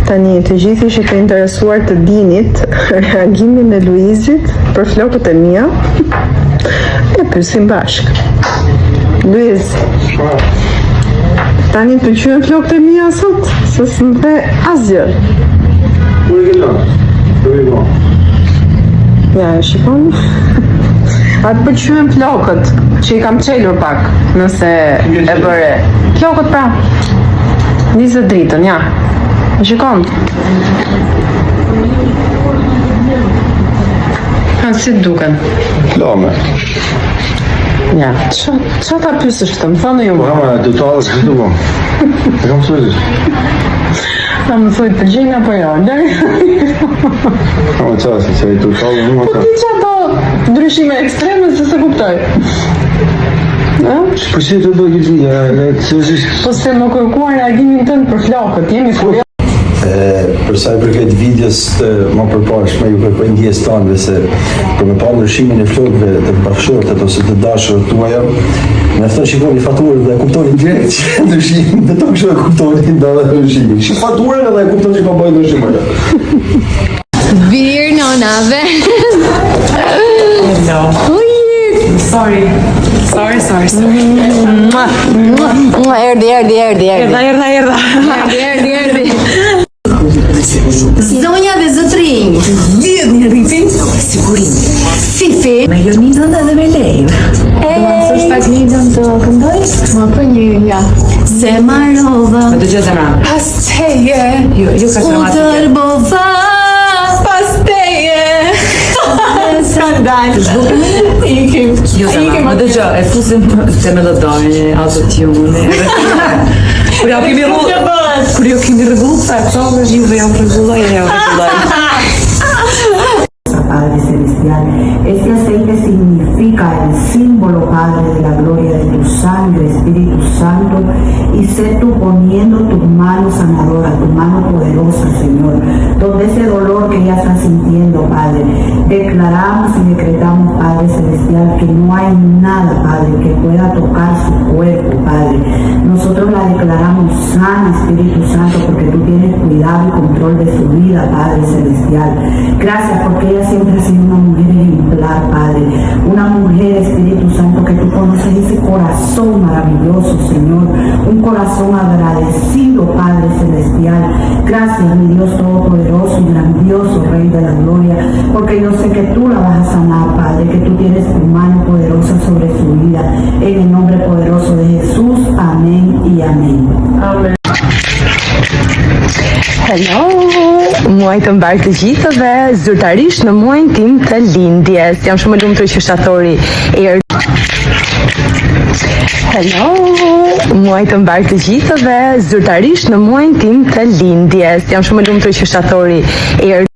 Tani, të gjithë ishit të interesuar të dinit reagimin e Luizit për flokët e mia. E pyesim bashk. Luiz, tani të pëlqyen flokët e mia sot? Se s'më the asgjë. Ja, e shikon? A të pëlqyen flokët, që i kam qelur pak, nëse e bëre. Flokët pra, 20 dritën, ja. E shikon? Si duken? Lame. Ja, qa ta pysësh të më thonë ju? Po, ama, do të alës këtë dukom. E kam sërish. Ta më thoi të gjenë apo jo, Ama qasë, që i të alë në më ka. Po ti që ato ndryshime ekstreme se se kuptoj? Po që të do gjithë një, Po se më kërkuar reagimin tënë për flokët, jemi kurioz. Për sa i përket videos të më përpashme, ju kërkoj ndjes tanëve se për me pa ndryshimin e flokëve të bashkëshortet ose të dashurët tuaja, me aftën shikoni faturën dhe e kuptoni direkt që ndryshimin, dhe të kështu e kuptoni dhe ndryshimin. Shik faturën edhe e kuptoni që pa bëjë ndryshimin. Birë nonave. Hello. Sorry. Erdi. Zonja dhe zotrinj. Vjet një rritin? Sigurin. Fifi. Me Jonidën edhe me Lejnë. Së shpak Jonidën të këndoj? Ma për një, ja. Se marova. Më të gjithë zemra. Pasteje. Jo ka U dramatike. tërbova. Pasteje. Skandal. Ikim. Jo zemra, më të gjithë, e fusim të melodoni, autotune. Kur jo kemi rregullu, sa e thonë, juve jam rregulloj e jam rregulloj. Padre Celestial, este aceite significa el símbolo, Padre, de la gloria de tu sangre, Espíritu Santo, y sé tú poniendo tu mano sanadora, tu mano poderosa, Señor, donde ese dolor que ella está sintiendo, Padre, declaramos y decretamos, Padre Celestial, que no hay nada, Padre, que pueda tocar su cuerpo, Padre. Nosotros la declaramos sana, Espíritu Santo, porque tú tienes cuidado y control de su vida, Padre Celestial. Gracias porque ella siempre ha sido una mujer ejemplar, Padre, una mujer, Espíritu Santo, que tú conoces ese corazón maravilloso, Señor, un corazón agradecido, Padre Celestial. Gracias, mi Dios Todopoderoso y grandioso Rey de la Gloria, porque yo sé que tú la vas a sanar, Padre, que tú tienes tu mano poderosa sobre su vida, en el nombre poderoso de Jesús, amén y amén. Amen. Hello, muaj të mbarë të gjithëve, zyrtarisht në muajin tim të lindjes. Jam shumë e lumtur që shtatori erdhi. Hello, muaj të mbarë të gjithëve, zyrtarisht në muajin tim të lindjes. Jam shumë e lumtur që shtatori erdhi.